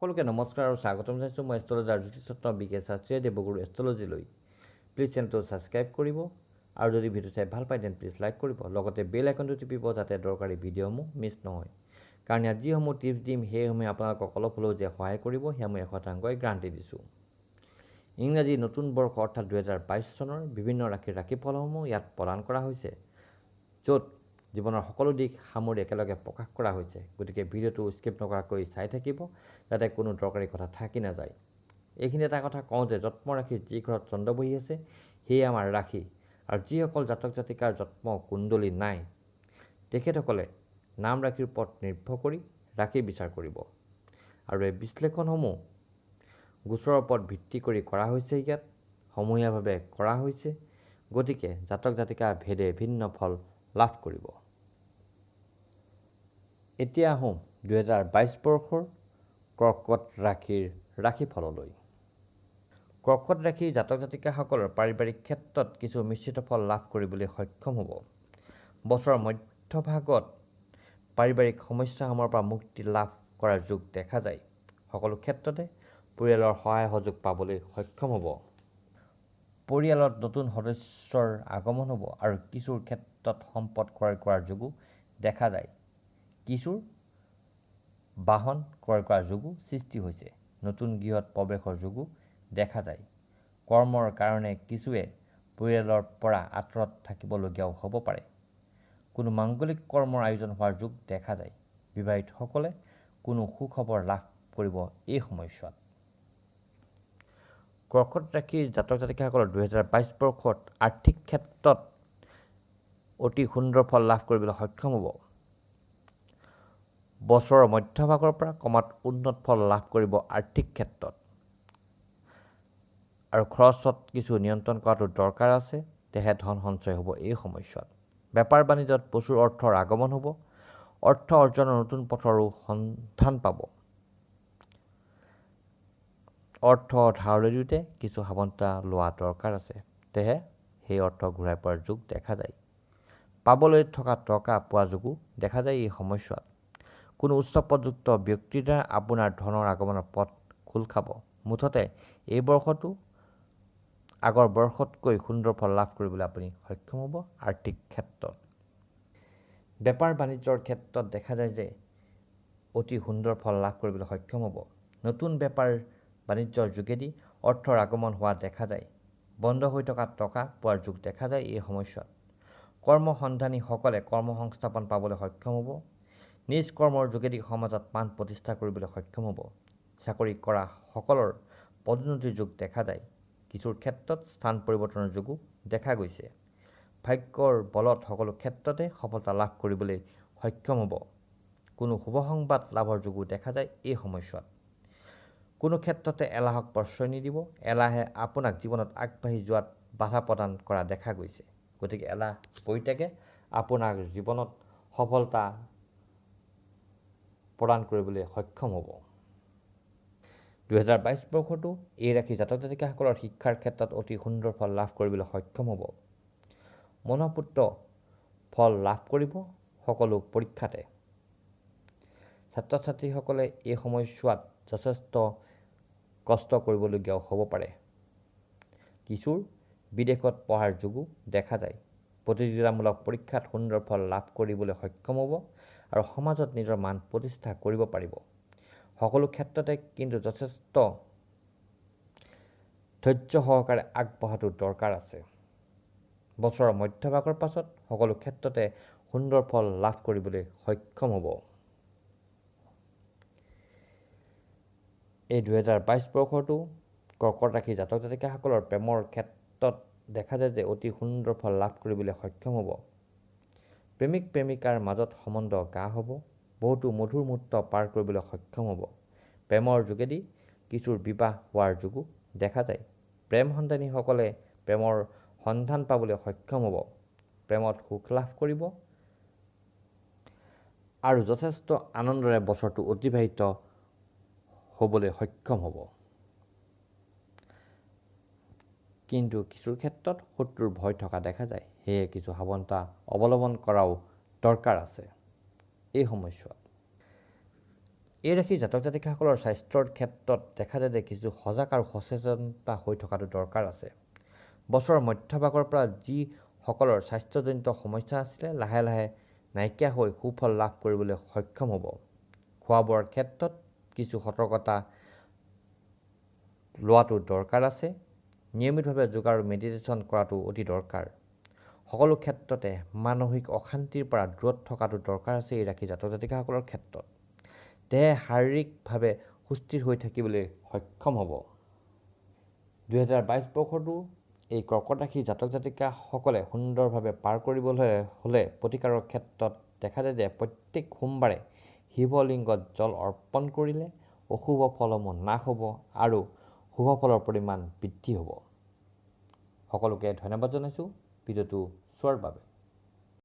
সকলোকে নমস্কাৰ আৰু স্বাগতম জনাইছোঁ মই এষ্ট্ৰলজাৰ জ্যোতিষৰত্ন বিকে শাস্ত্ৰীয় দেৱগুৰু এষ্ট্ৰলজিলৈ প্লিজ চেনেলটো ছাবস্ক্ৰাইব কৰিব আৰু যদি ভিডিঅ' চাই ভাল পায় দেন প্লিজ লাইক কৰিব লগতে বেল আইকনটো টিপিব যাতে দৰকাৰী ভিডিঅ'সমূহ মিছ নহয় কাৰণ ইয়াত যিসমূহ টিপছ দিম সেইসমূহে আপোনালোকক অলপ হ'লেও যে সহায় কৰিব সেয়া মই 100% গ্ৰান্টি দিছোঁ ইংৰাজী নতুন বৰ্ষ অৰ্থাৎ 2022 চনৰ বিভিন্ন ৰাশিৰ ৰাশিফলসমূহ ইয়াত প্ৰদান কৰা হৈছে য'ত জীৱনৰ সকলো দিশ সামৰি একেলগে প্ৰকাশ কৰা হৈছে গতিকে ভিডিঅ'টো স্কিপ নকৰাকৈ চাই থাকিব যাতে কোনো দৰকাৰী কথা থাকি নাযায় এইখিনি এটা কথা কওঁ যে জন্ম ৰাশিৰ যি ঘৰত চন্দ্ৰ বহি আছে সেয়ে আমাৰ ৰাশি আৰু যিসকল জাতক জাতিকাৰ জন্ম কুণ্ডলী নাই তেখেতসকলে নাম ৰাশিৰ ওপৰত নিৰ্ভৰ কৰি ৰাশি বিচাৰ কৰিব আৰু এই বিশ্লেষণসমূহ গোচৰৰ ওপৰত ভিত্তি কৰি কৰা হৈছে ইয়াত সমূহীয়াভাৱে কৰা হৈছে গতিকে জাতক জাতিকা ভেদে ভিন্ন ফল লাভ কৰিব এতিয়া আহোঁ 2022 বৰ্ষৰ কৰ্কট ৰাশিৰ ৰাশিফললৈ কৰ্কট ৰাশিৰ জাতক জাতিকাসকলৰ পাৰিবাৰিক ক্ষেত্ৰত কিছু মিশ্ৰিত ফল লাভ কৰিবলৈ সক্ষম হ'ব বছৰৰ মধ্যভাগত পাৰিবাৰিক সমস্যাসমূহৰ পৰা মুক্তি লাভ কৰাৰ যোগ দেখা যায় সকলো ক্ষেত্ৰতে পৰিয়ালৰ সহায় সহযোগ পাবলৈ সক্ষম হ'ব পৰিয়ালত নতুন সদস্যৰ আগমন হ'ব আৰু কিছুৰ ক্ষেত্ৰত সম্পদ ক্ৰয় কৰাৰ যোগো দেখা যায় কিছুৰ বাহন ক্ৰয় কৰাৰ যোগো সৃষ্টি হৈছে নতুন গৃহত প্ৰৱেশৰ যোগো দেখা যায় কৰ্মৰ কাৰণে কিছুৱে পৰিয়ালৰ পৰা আঁতৰত থাকিবলগীয়াও হ'ব পাৰে কোনো মাংগলিক কৰ্মৰ আয়োজন হোৱাৰ যোগ দেখা যায় বিবাহিতসকলে কোনো সুখবৰ লাভ কৰিব এই সময়ছোৱাত কৰ্কট ৰাশিৰ জাতক জাতিকাসকলৰ 2022 বৰ্ষত আৰ্থিক ক্ষেত্ৰত অতি সুন্দৰ ফল লাভ কৰিবলৈ সক্ষম হ'ব বছৰৰ মধ্যভাগৰ পৰা কমাত উন্নত ফল লাভ কৰিব আৰ্থিক ক্ষেত্ৰত আৰু খৰচত কিছু নিয়ন্ত্ৰণ কৰাটো দৰকাৰ আছে তেহে ধন সঞ্চয় হ'ব এই সময়ছোৱাত বেপাৰ বাণিজ্যত প্ৰচুৰ অৰ্থৰ আগমন হ'ব অৰ্থ অৰ্জনৰ নতুন পথৰো সন্ধান পাব অৰ্থ ধাৰলৈ দিওঁতে কিছু সাৱধানতা লোৱা দৰকাৰ আছে তেহে সেই অৰ্থ ঘূৰাই পোৱাৰ যোগ দেখা যায় পাবলৈ থকা টকা পোৱা যোগো দেখা যায় এই সময়ছোৱাত কোনো উচ্চ পদযুক্ত ব্যক্তিৰ দ্বাৰা আপোনাৰ ধনৰ আগমনৰ পথ খোল খাব মুঠতে এই বৰ্ষটো আগৰ বৰ্ষতকৈ সুন্দৰ ফল লাভ কৰিবলৈ আপুনি সক্ষম হ'ব আৰ্থিক ক্ষেত্ৰত বেপাৰ বাণিজ্যৰ ক্ষেত্ৰত দেখা যায় যে অতি সুন্দৰ ফল লাভ কৰিবলৈ সক্ষম হ'ব নতুন বেপাৰ বাণিজ্যৰ যোগেদি অৰ্থৰ আগমন হোৱা দেখা যায় বন্ধ হৈ থকা টকা পোৱাৰ যোগ দেখা যায় এই সময়ছোৱাত কৰ্মসন্ধানীসকলে কৰ্ম সংস্থাপন পাবলৈ সক্ষম হ'ব নিজ কৰ্মৰ যোগেদি সমাজত মান প্ৰতিষ্ঠা কৰিবলৈ সক্ষম হ'ব চাকৰি কৰা সকলৰ পদোন্নতিৰ যোগ দেখা যায় কিছুৰ ক্ষেত্ৰত স্থান পৰিৱৰ্তনৰ যোগো দেখা গৈছে ভাগ্যৰ বলত সকলো ক্ষেত্ৰতে সফলতা লাভ কৰিবলৈ সক্ষম হ'ব কোনো শুভ সংবাদ লাভৰ যোগো দেখা যায় এই সময়ছোৱাত কোনো ক্ষেত্ৰতে এলাহক প্ৰশ্ৰয় নিদিব এলাহে আপোনাক জীৱনত আগবাঢ়ি যোৱাত বাধা প্ৰদান কৰা দেখা গৈছে গতিকে এলাহ পৰিত্যাগে আপোনাক জীৱনত সফলতা প্ৰদান কৰিবলৈ সক্ষম হ'ব 2022 বৰ্ষটো এই ৰাশি জাতক জাতিকাসকলৰ শিক্ষাৰ ক্ষেত্ৰত অতি সুন্দৰ ফল লাভ কৰিবলৈ সক্ষম হ'ব মনোপুত্ৰ ফল লাভ কৰিব সকলো পৰীক্ষাতে ছাত্ৰ ছাত্ৰীসকলে এই সময়ছোৱাত যথেষ্ট কষ্ট কৰিবলগীয়াও হ'ব পাৰে কিছুৰ বিদেশত পঢ়াৰ যোগো দেখা যায় প্ৰতিযোগিতামূলক পৰীক্ষাত সুন্দৰ ফল লাভ কৰিবলৈ সক্ষম হ'ব আৰু সমাজত নিজৰ মান প্ৰতিষ্ঠা কৰিব পাৰিব সকলো ক্ষেত্ৰতে কিন্তু যথেষ্ট ধৈৰ্য সহকাৰে আগবঢ়াটো দৰকাৰ আছে বছৰৰ মধ্যভাগৰ পাছত সকলো ক্ষেত্ৰতে সুন্দৰ ফল লাভ কৰিবলৈ সক্ষম হ'ব এই 2022 বৰ্ষটো কৰ্কট ৰাশি জাতক জাতিকাসকলৰ প্ৰেমৰ ক্ষেত্ৰত দেখা যায় যে অতি সুন্দৰ ফল লাভ কৰিবলৈ সক্ষম হ'ব প্ৰেমিক প্ৰেমিকাৰ মাজত সম্বন্ধ গা হ'ব বহুতো মধুৰ মুহূৰ্ত পাৰ কৰিবলৈ সক্ষম হ'ব প্ৰেমৰ যোগেদি কিছুৰ বিবাহ হোৱাৰ যোগো দেখা যায় প্ৰেম সন্ধানীসকলে প্ৰেমৰ সন্ধান পাবলৈ সক্ষম হ'ব প্ৰেমত সুখ লাভ কৰিব আৰু যথেষ্ট আনন্দৰে বছৰটো অতিবাহিত হ'বলৈ সক্ষম হ'ব কিন্তু কিছুৰ ক্ষেত্ৰত শত্ৰুৰ ভয় থকা দেখা যায় সেয়ে কিছু সাৱধানতা অৱলম্বন কৰাও দৰকাৰ আছে এই সময়ছোৱাত এই ৰাশিৰ জাতক জাতিকাসকলৰ স্বাস্থ্যৰ ক্ষেত্ৰত দেখা যায় যে কিছু সজাগ আৰু সচেতনতা হৈ থকাটো দৰকাৰ আছে। বছৰৰ মধ্যভাগৰ পৰা যিসকলৰ স্বাস্থ্যজনিত সমস্যা আছিলে লাহে লাহে নাইকিয়া হৈ সুফল লাভ কৰিবলৈ সক্ষম হ'ব। খোৱা বোৱাৰ ক্ষেত্ৰত কিছু সতৰ্কতা লোৱাটো দৰকাৰ আছে। নিয়মিতভাৱে যোগ আৰু মেডিটেশ্যন কৰাটো অতি দৰকাৰ। সকলো ক্ষেত্ৰতে মানসিক অশান্তিৰ পৰা দূৰত থকাটো দৰকাৰ আছে এই ৰাশি জাতক জাতিকাসকলৰ ক্ষেত্ৰত। দেহে শাৰীৰিকভাৱে সুস্থিৰ হৈ থাকিবলৈ সক্ষম হ'ব। 2022 বৰ্ষটো এই কৰ্কট ৰাশিৰ জাতক জাতিকাসকলে সুন্দৰভাৱে পাৰ কৰিবলৈ হ'লে প্ৰতিকাৰৰ ক্ষেত্ৰত দেখা যায় যে প্ৰত্যেক সোমবাৰে শিৱলিংগত জল অৰ্পণ কৰিলে অশুভ ফলসমূহ নাশ হ'ব আৰু শুভ ফলৰ পৰিমাণ বৃদ্ধি হ'ব। সকলোকে ধন্যবাদ জনাইছোঁ ভিডিঅ'টো চোৱাৰ বাবে।